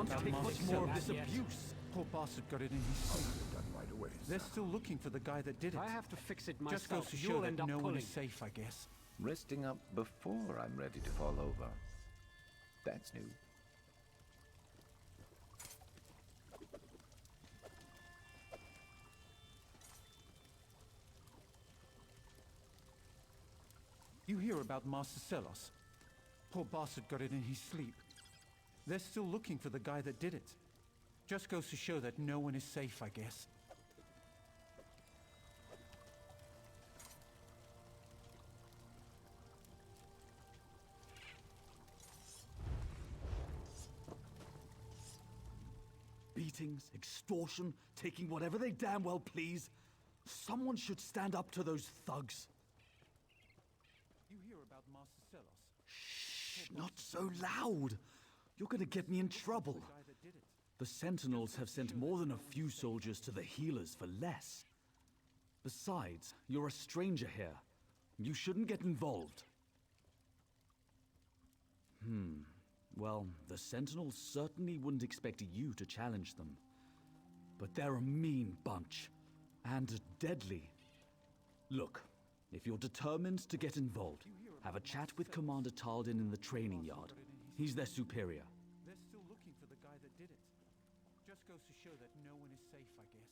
can't take much more of this abuse. Poor bastard got it in his sleep. Done right away, They're sir. still looking for the guy that did it. I have to fix it Just myself. goes to show You'll that end up no one pulling. is safe, I guess. Resting up before I'm ready to fall over. That's new. You hear about Master Selos? Poor bastard got it in his sleep. They're still looking for the guy that did it. Just goes to show that no one is safe, I guess. Beatings, extortion, taking whatever they damn well please. Someone should stand up to those thugs. You hear about Master Selos? Shh, not so loud. You're gonna get me in trouble. The guy that did it. The Sentinels have sent more than a few soldiers to the healers for less. Besides, you're a stranger here. You shouldn't get involved. Well, the Sentinels certainly wouldn't expect you to challenge them. But they're a mean bunch. And deadly. Look, if you're determined to get involved, have a chat with Commander Talden in the training yard. He's their superior. They're still looking for the guy that did it. Just goes to show that no one is safe, I guess.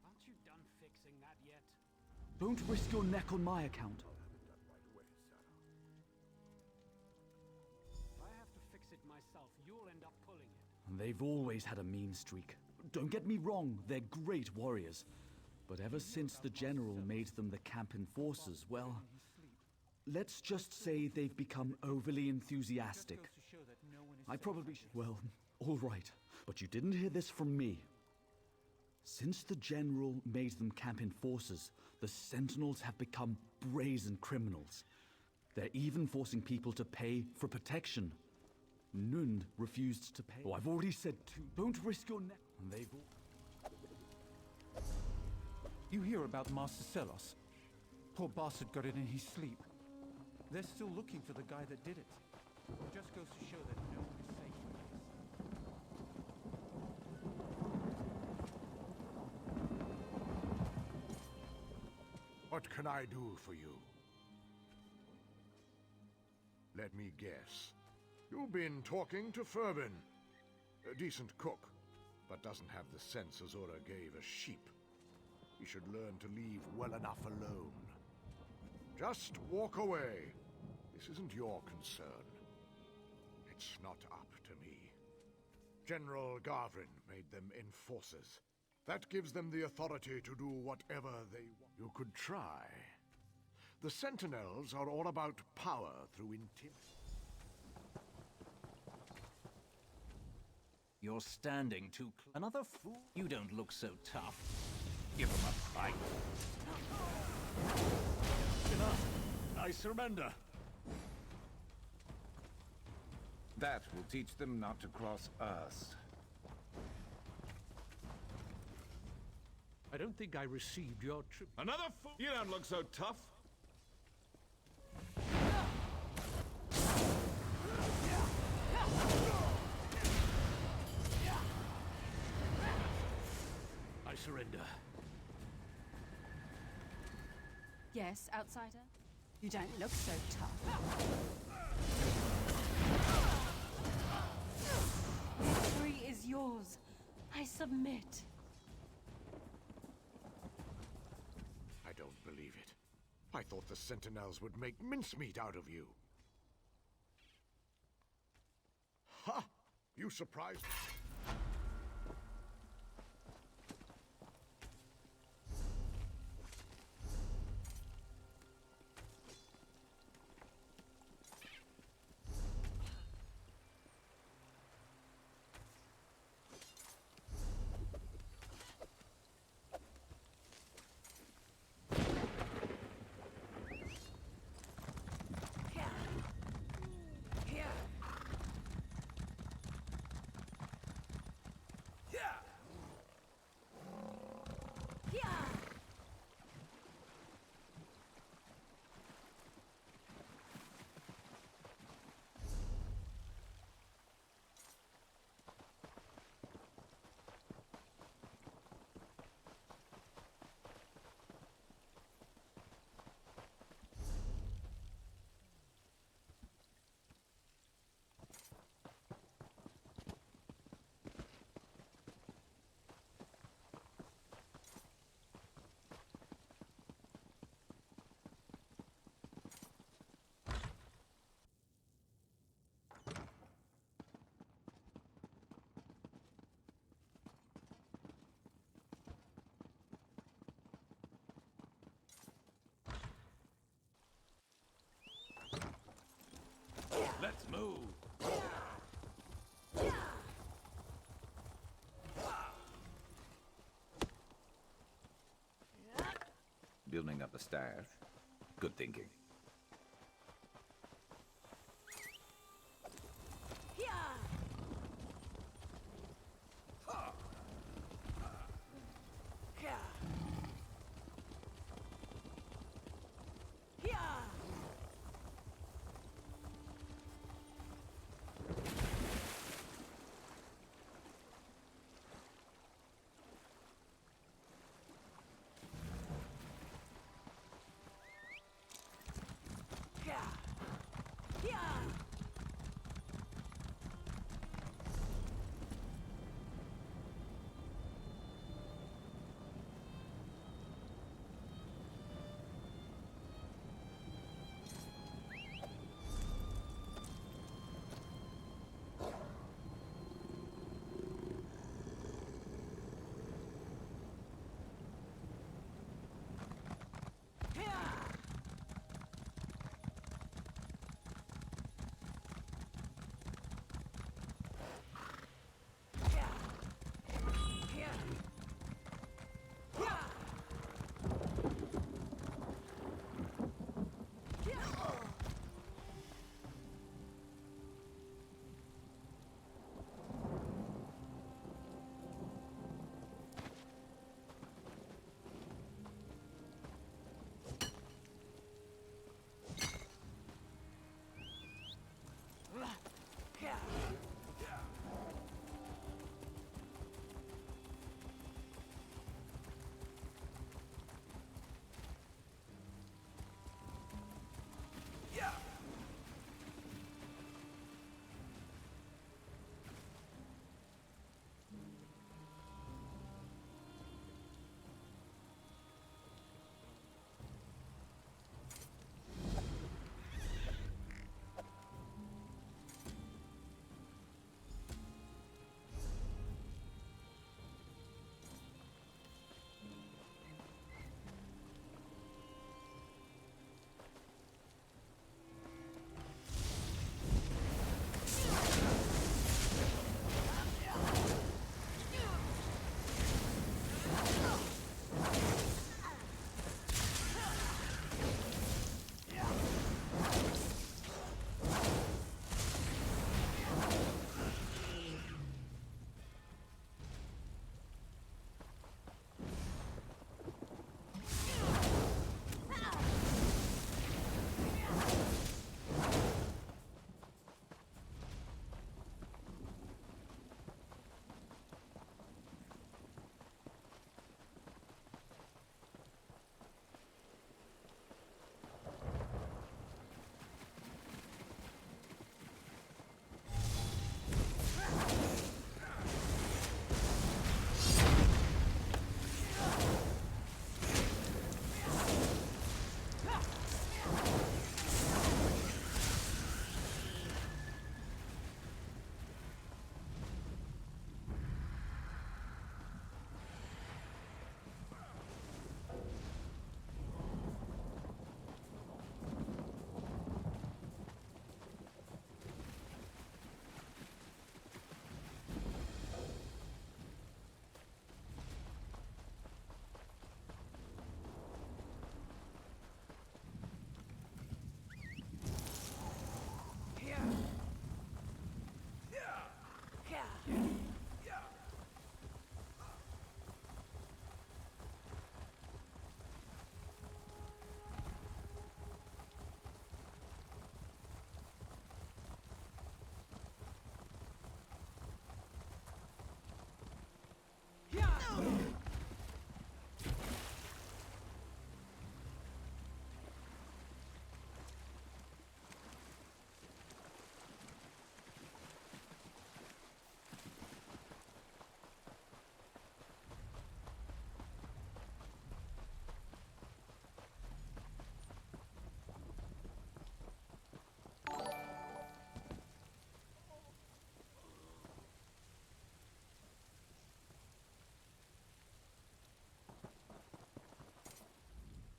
Aren't you done fixing that yet? Don't risk your neck on my account. Done right away, sir. If I have to fix it myself, you'll end up pulling it. They've always had a mean streak. Don't get me wrong, they're great warriors. But ever since the General made them the camp enforcers, well, let's just say they've become overly enthusiastic. Goes to show that no one is I safe, probably guess. well, all right. But you didn't hear this from me. Since the General made them camp enforcers, the Sentinels have become brazen criminals. They're even forcing people to pay for protection. Nund refused to pay. Oh, I've already said two. Don't risk your neck. And they've all... You hear about Master Selos? Poor bastard got it in his sleep. They're still looking for the guy that did it. Just goes to show that no one is safe, I guess. What can I do for you? Let me guess. You've been talking to Furbin. A decent cook, but doesn't have the sense Azura gave a sheep. He should learn to leave well enough alone. Just walk away. This isn't your concern. It's not up to me. General Garvin made them enforcers. That gives them the authority to do whatever they want. You could try. The Sentinels are all about power through intimidation. You're standing too close. Another fool? You don't look so tough. Give him a fight. Enough. I surrender. That will teach them not to cross us. I don't think I received your tribute. Another fool? You don't look so tough. I surrender. Yes, outsider? You don't look so tough. Victory is yours. I submit. I don't believe it. I thought the Sentinels would make mincemeat out of you. Ha! You surprised me. Building up a stash. Good thinking.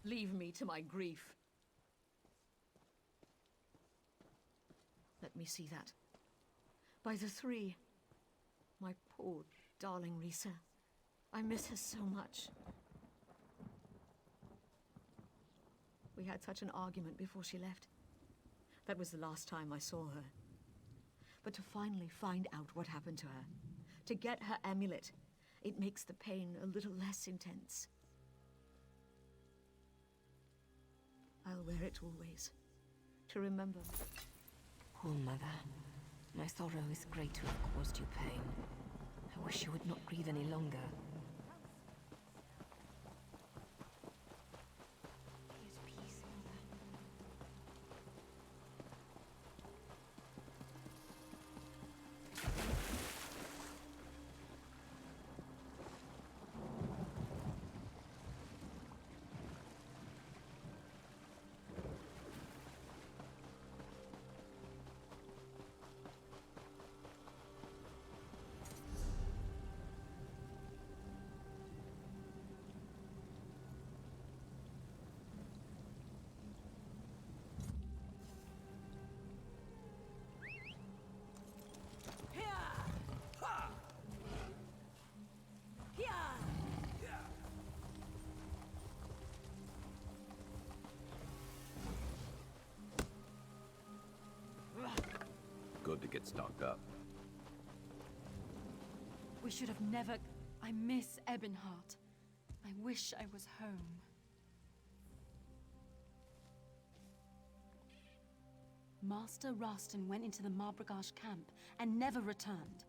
Leave me to my grief. Let me see that. By the three. My poor, darling Risa. I miss her so much. We had such an argument before she left. That was the last time I saw her. But to finally find out what happened to her, to get her amulet, it makes the pain a little less intense. I'll wear it always, to remember. Poor mother. My sorrow is great to have caused you pain. I wish you would not grieve any longer. Good to get stocked up. We should have never... I miss Ebonheart. I wish I was home. Master Rastin went into the Marbragash camp and never returned.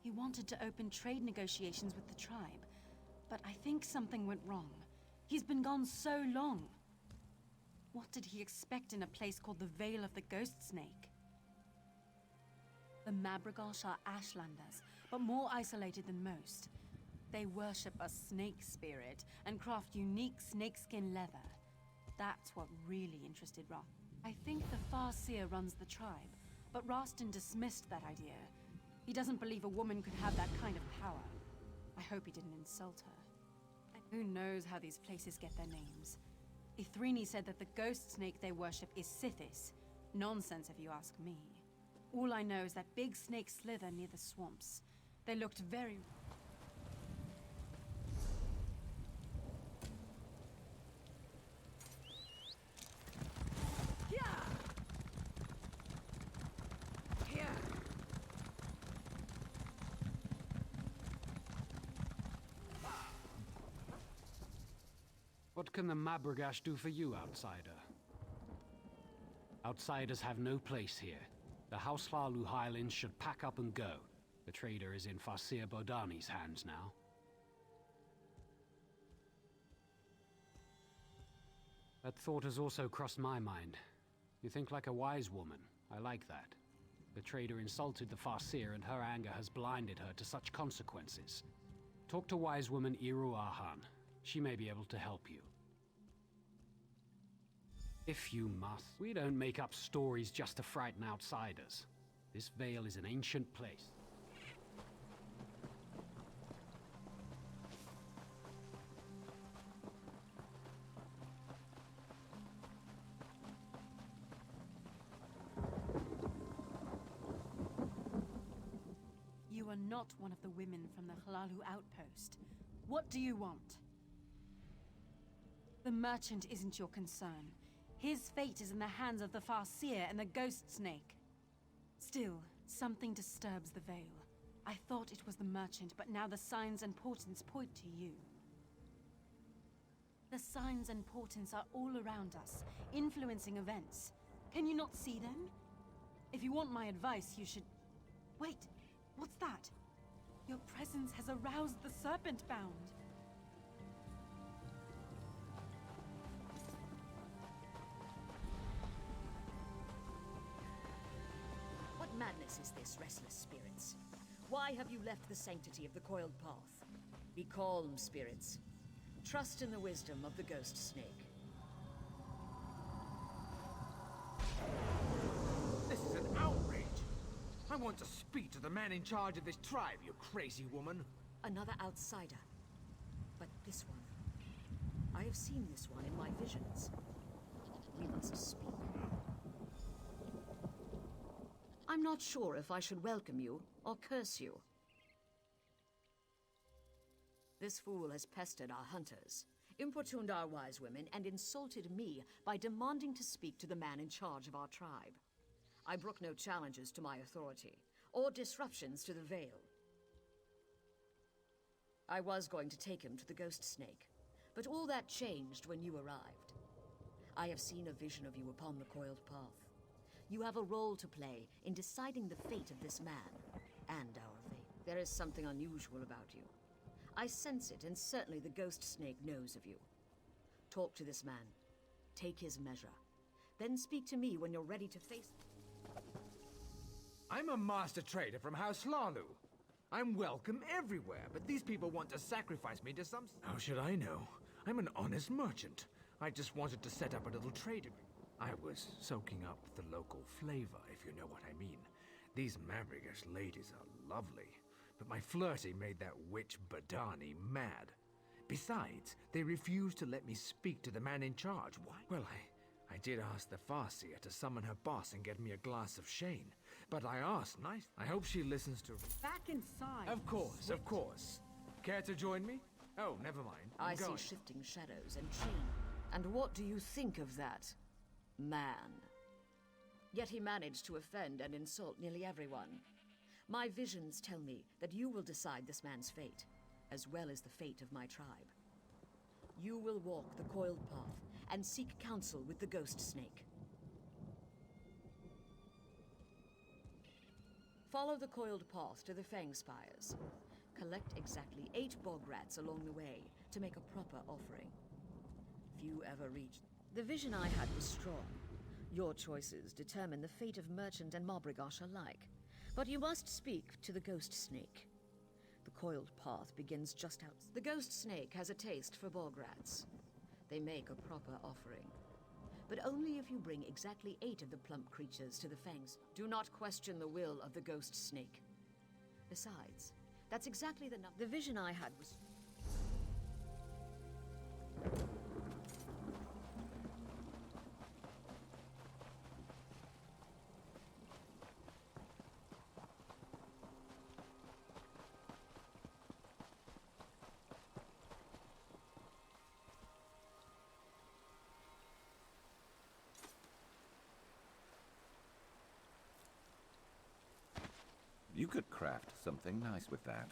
He wanted to open trade negotiations with the tribe, but I think something went wrong. He's been gone so long. What did he expect in a place called the Vale of the Ghost Snake? The Marbragash are Ashlanders, but more isolated than most. They worship a snake spirit and craft unique snakeskin leather. That's what really interested Ra. I think the Farseer runs the tribe, but Rastin dismissed that idea. He doesn't believe a woman could have that kind of power. I hope he didn't insult her. And who knows how these places get their names. Ithrini said that the ghost snake they worship is Sithis. Nonsense if you ask me. All I know is that big snakes slither near the swamps. They looked very... What can the Marbragash do for you, outsider? Outsiders have no place here. The House Lalu Highlands should pack up and go. The trader is in Farseer Bodani's hands now. That thought has also crossed my mind. You think like a wise woman. I like that. The trader insulted the Farseer and her anger has blinded her to such consequences. Talk to wise woman Iru Ahan. She may be able to help you. If you must. We don't make up stories just to frighten outsiders. This vale is an ancient place. You are not one of the women from the Hlalu outpost. What do you want? The merchant isn't your concern. His fate is in the hands of the Farseer and the Ghost Snake. Still, something disturbs the Vale. I thought it was the merchant, but now the signs and portents point to you. The signs and portents are all around us, influencing events. Can you not see them? If you want my advice, you should... Wait, what's that? Your presence has aroused the Serpent Bound. What madness is this, restless spirits? Why have you left the sanctity of the coiled path? Be calm, spirits. Trust in the wisdom of the Ghost Snake. This is an outrage! I want to speak to the man in charge of this tribe, you crazy woman! Another outsider. But this one... I have seen this one in my visions. We must speak. I'm not sure if I should welcome you or curse you. This fool has pestered our hunters, importuned our wise women, and insulted me by demanding to speak to the man in charge of our tribe. I brook no challenges to my authority, or disruptions to the Veil. I was going to take him to the Ghost Snake, but all that changed when you arrived. I have seen a vision of you upon the coiled path. You have a role to play in deciding the fate of this man, and our fate. There is something unusual about you. I sense it, and certainly the Ghost Snake knows of you. Talk to this man. Take his measure. Then speak to me when you're ready to face... I'm a master trader from House Lalu. I'm welcome everywhere, but these people want to sacrifice me to some... How should I know? I'm an honest merchant. I just wanted to set up a little trade agreement. I was soaking up the local flavor, if you know what I mean. These Mabrigash ladies are lovely, but my flirting made that witch Badani mad. Besides, they refused to let me speak to the man in charge. Why? Well, I did ask the Farseer to summon her boss and get me a glass of Shane, but I asked nice. I hope she listens to... Back inside. Of course, of course. Care to join me? Oh, never mind. I see shifting shadows and Shane. And what do you think of that? Man. Yet he managed to offend and insult nearly everyone. My visions tell me that you will decide this man's fate, as well as the fate of my tribe. You will walk the coiled path and seek counsel with the Ghost Snake. Follow the coiled path to the Fang Spires. Collect exactly 8 bog rats along the way to make a proper offering. Few ever reach. The vision I had was strong. Your choices determine the fate of merchant and Mobrigosh alike. But you must speak to the Ghost Snake. The coiled path begins just out. The Ghost Snake has a taste for bog rats. They make a proper offering. But only if you bring exactly 8 of the plump creatures to the fangs. Do not question the will of the Ghost Snake. Besides, that's exactly the number. The vision I had was... You could craft something nice with that.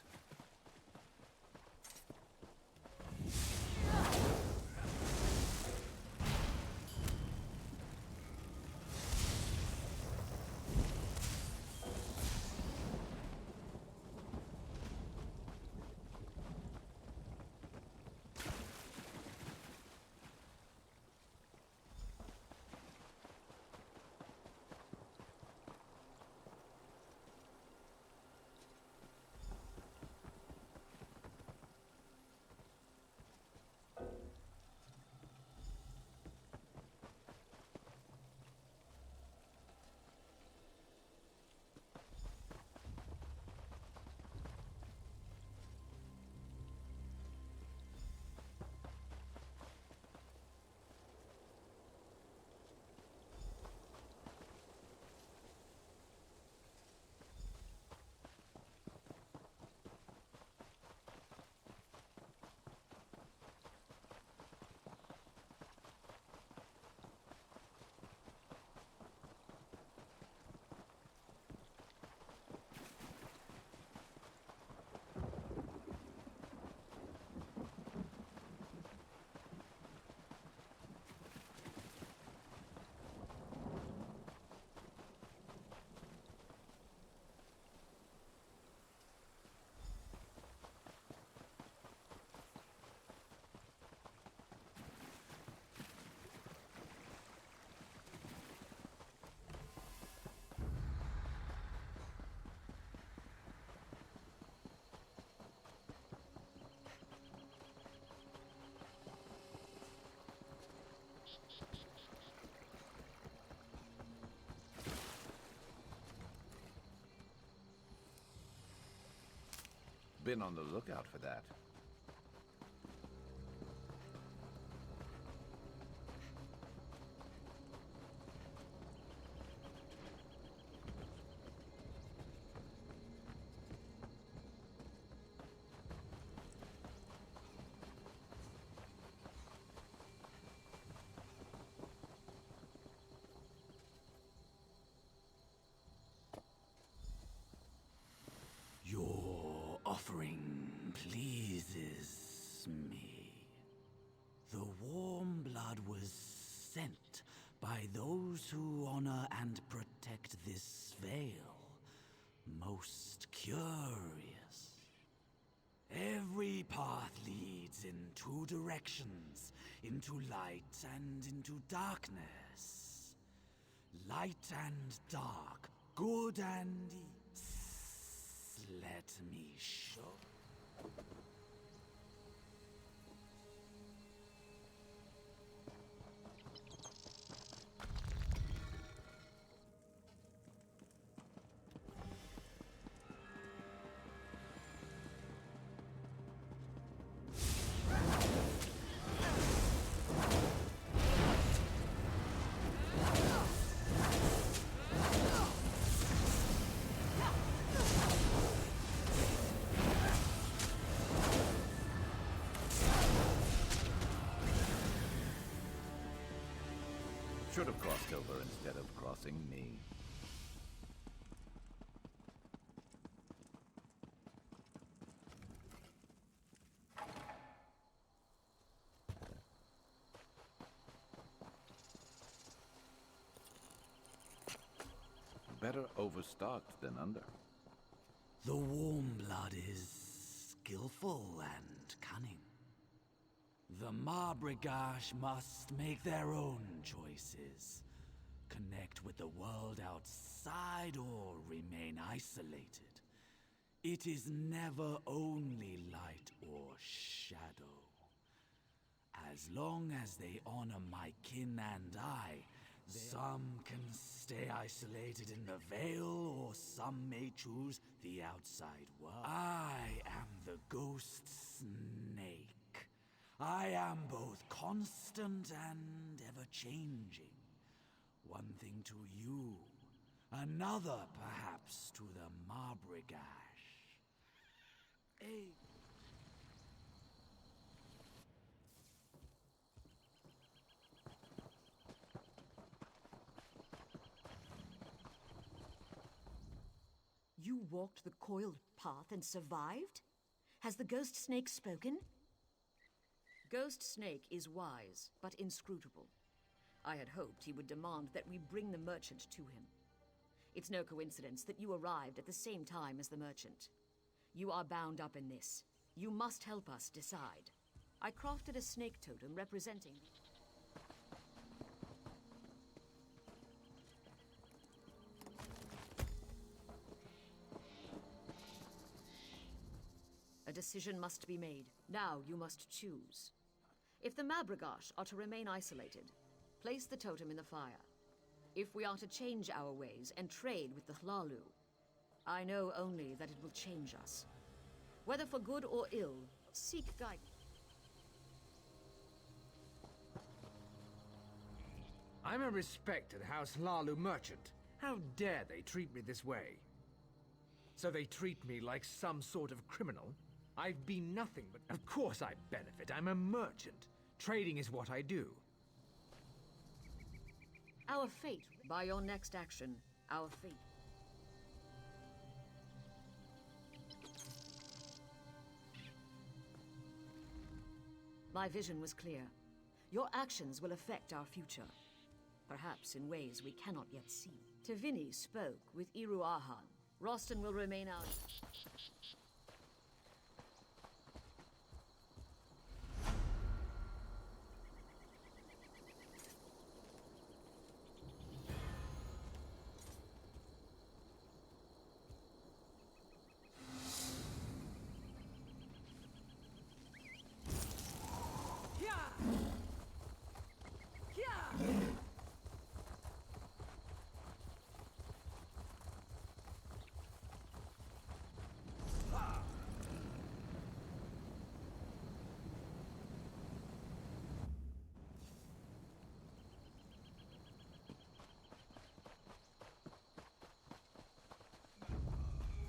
Been on the lookout for that. those who honor and protect this veil most curious. Every path leads in two directions, into light and into darkness. Light and dark, good and evil. Let me show. Should have crossed over instead of crossing me. Better overstocked than under. The warm blood is skillful and cunning. The Marbrigage must make their own choices. Connect with the world outside or remain isolated. It is never only light or shadow. As long as they honor my kin and I, some can stay isolated in the Veil, or some may choose the outside world. I am the Ghost Snake. I am both constant and ever-changing. One thing to you, another perhaps to the Marbrigage. You walked the coiled path and survived? Has the Ghost Snake spoken? Ghost Snake is wise, but inscrutable. I had hoped he would demand that we bring the merchant to him. It's no coincidence that you arrived at the same time as the merchant. You are bound up in this. You must help us decide. I crafted a snake totem representing... A decision must be made. Now you must choose. If the Marbrigage are to remain isolated, place the totem in the fire. If we are to change our ways and trade with the Hlalu, I know only that it will change us. Whether for good or ill, seek guidance. I'm a respected House Hlalu merchant. How dare they treat me this way? So they treat me like some sort of criminal? I've been nothing but... Of course I benefit. I'm a merchant. Trading is what I do. Our fate, by your next action, our fate. My vision was clear. Your actions will affect our future. Perhaps in ways we cannot yet see. Tevini spoke with Iruahan. Roston will remain our...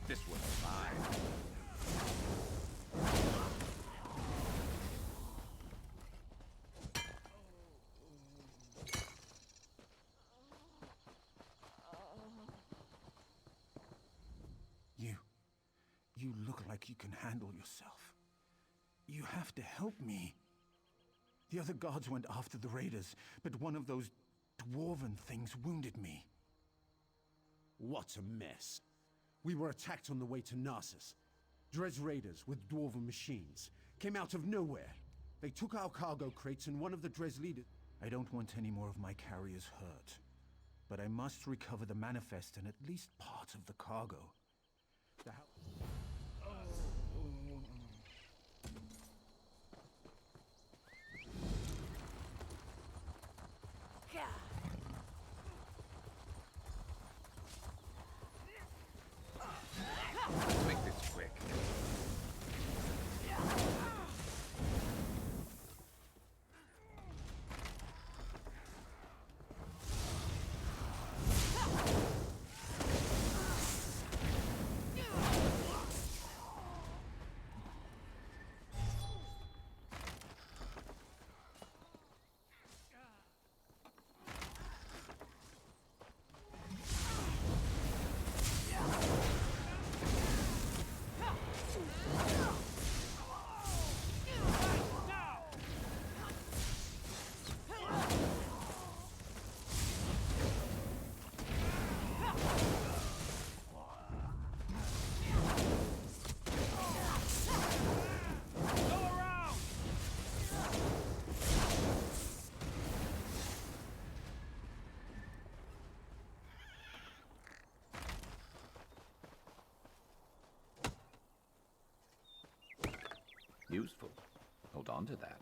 This one's mine. You look like you can handle yourself. You have to help me. The other guards went after the raiders, but one of those dwarven things wounded me. What a mess. We were attacked on the way to Narcissus. Dres raiders with dwarven machines came out of nowhere. They took our cargo crates and one of the Dres leaders... I don't want any more of my carriers hurt. But I must recover the manifest and at least part of the cargo. Let's make this quick. Useful. Hold on to that.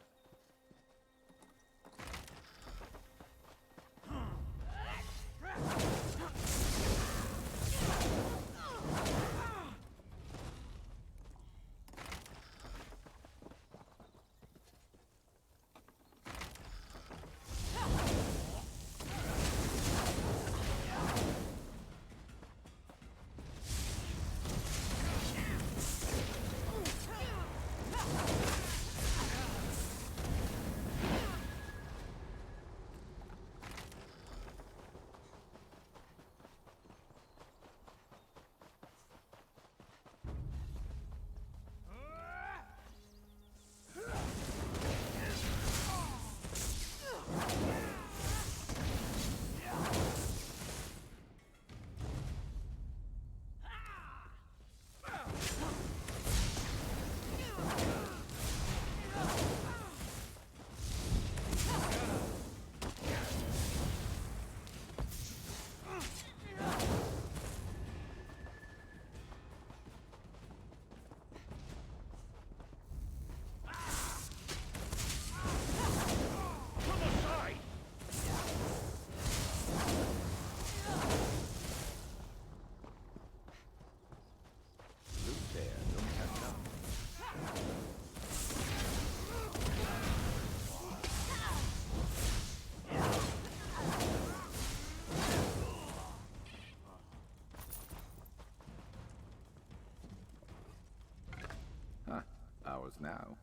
Ours now.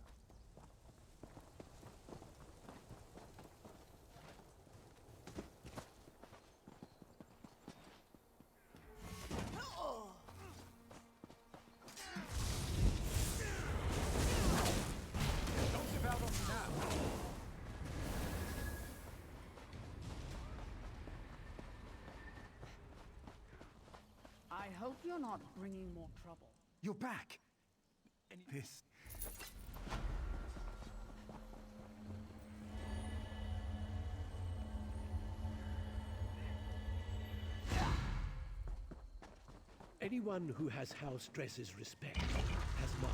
Don't give out on me now. I hope you're not bringing more trouble. You're back! And this... Anyone who has House Dress's respect has mine.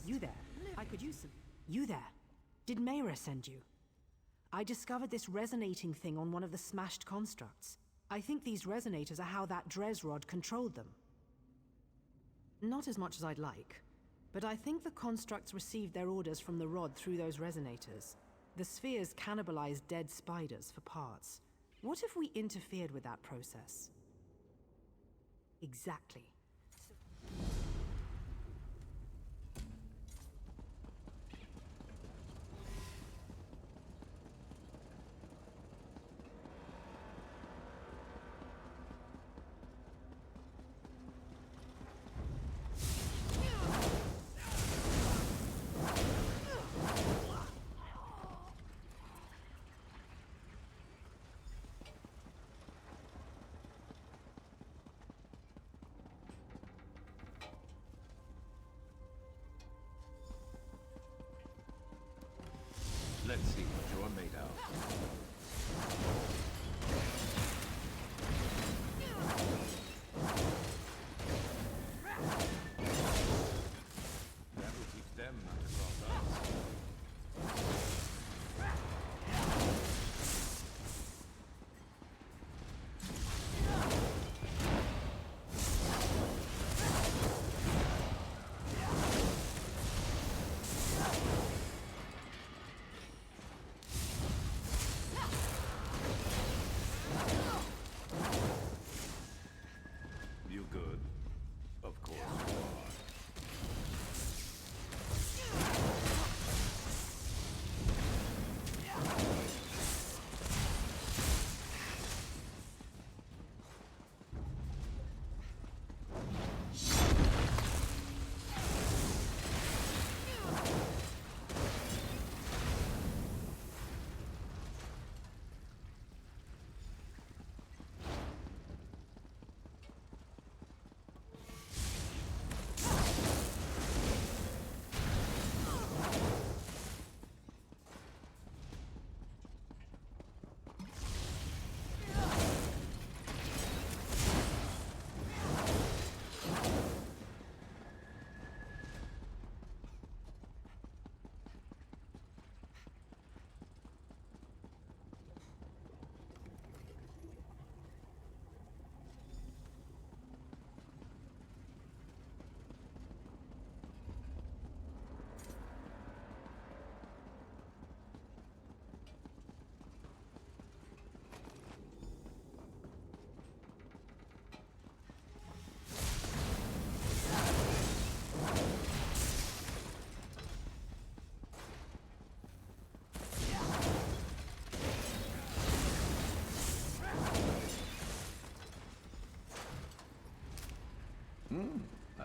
You there? I could use some. You there? Did Mayra send you? I discovered this resonating thing on one of the smashed constructs. I think these resonators are how that Dres rod controlled them. Not as much as I'd like, but I think the constructs received their orders from the rod through those resonators. The spheres cannibalize dead spiders for parts. What if we interfered with that process? Exactly.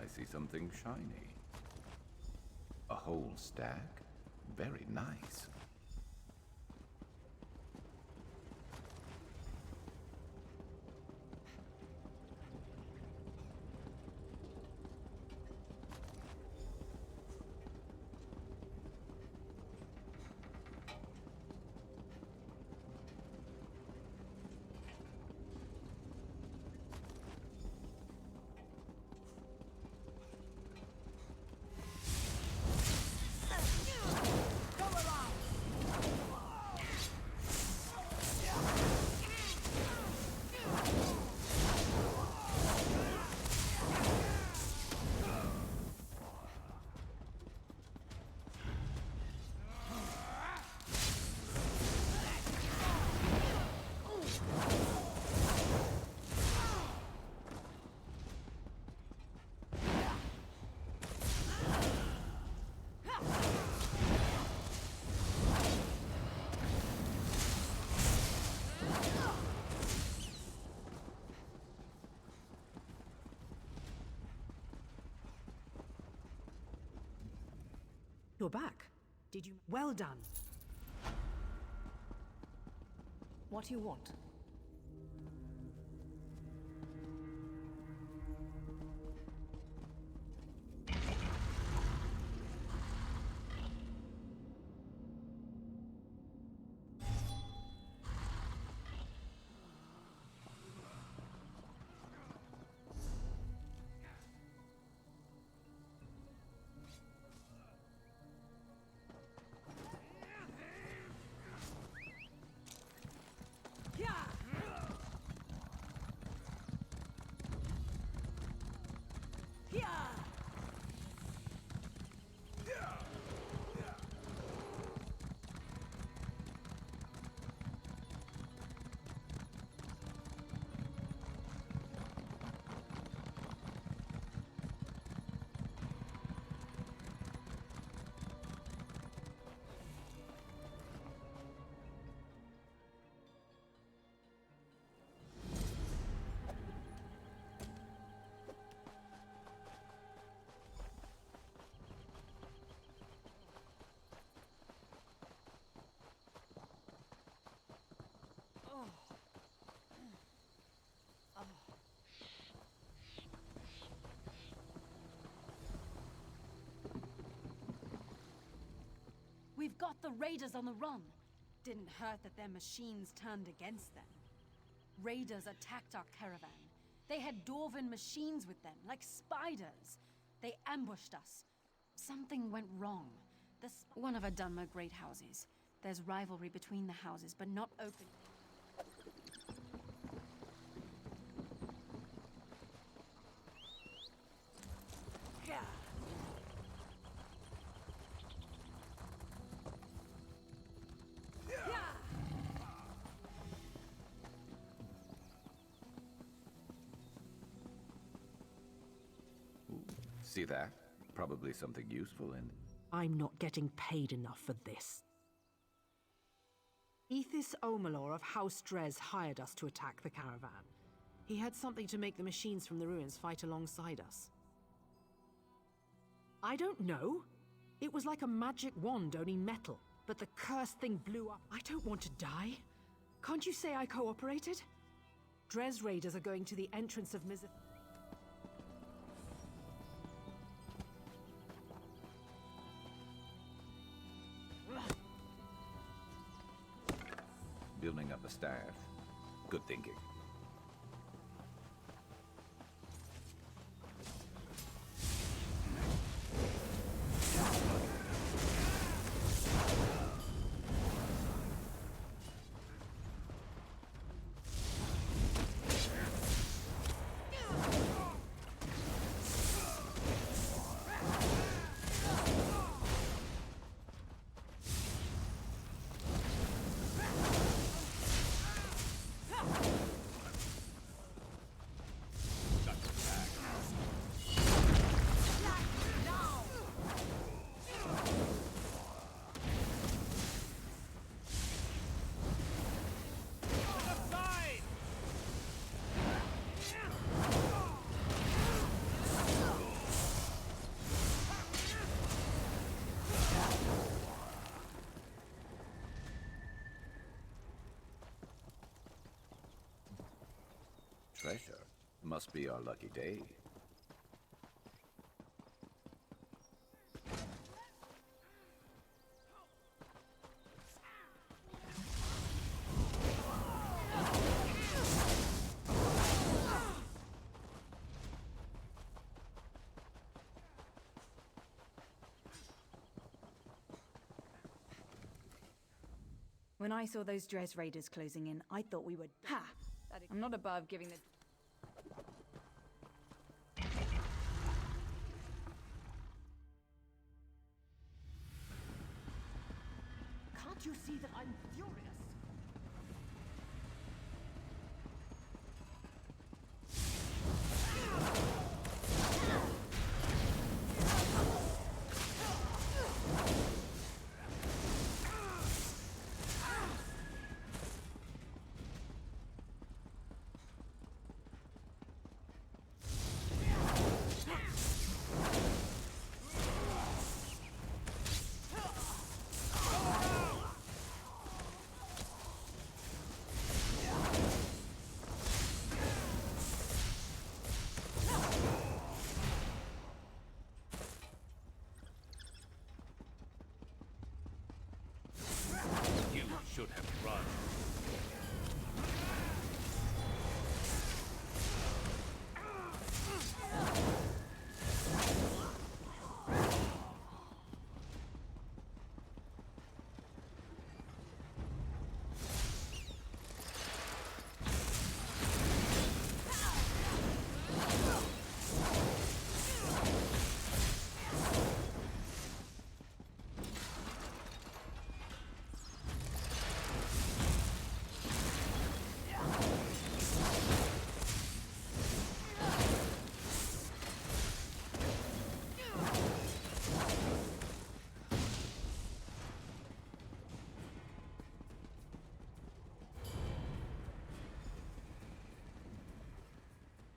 see something shiny. A whole stack? Very nice. You're back. Did you? Well done. What do you want? We've got the raiders on the run. Didn't hurt that their machines turned against them. Raiders attacked our caravan. They had Dwarven machines with them, like spiders. They ambushed us. Something went wrong. One of our Dunmer great houses. There's rivalry between the houses, but not open. See that? Probably something useful in... I'm not getting paid enough for this. Ethis Omalor of House Drez hired us to attack the caravan. He had something to make the machines from the ruins fight alongside us. I don't know. It was like a magic wand, only metal. But the cursed thing blew up. I don't want to die. Can't you say I cooperated? Drez raiders are going to the entrance of Mizith... Building up a staff. Good thinking. Treasure? Must be our lucky day. When I saw those Dres raiders closing in, I thought we would... Ha! I'm not above giving the... Can't you see that I'm furious? You should have run.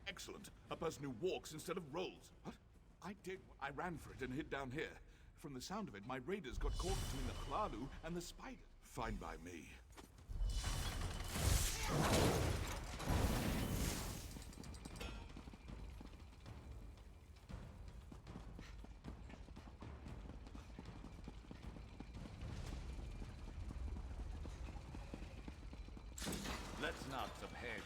Excellent. A person who walks instead of rolls. What? I did. I ran for it and hid down here. From the sound of it, my raiders got caught between the Chlalu and the spider. Fine by me. Let's knock some heads.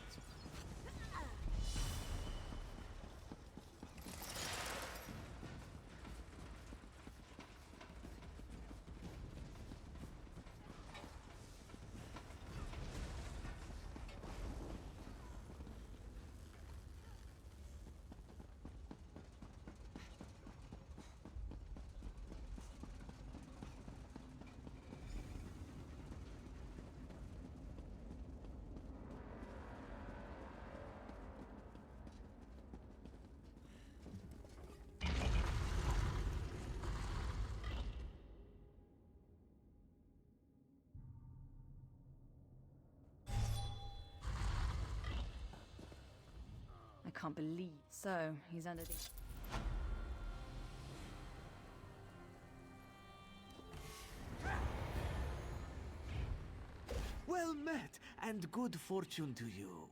I can't believe... So, he's under the... Well met, and good fortune to you.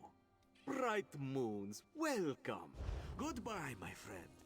Bright moons, welcome. Goodbye, my friend.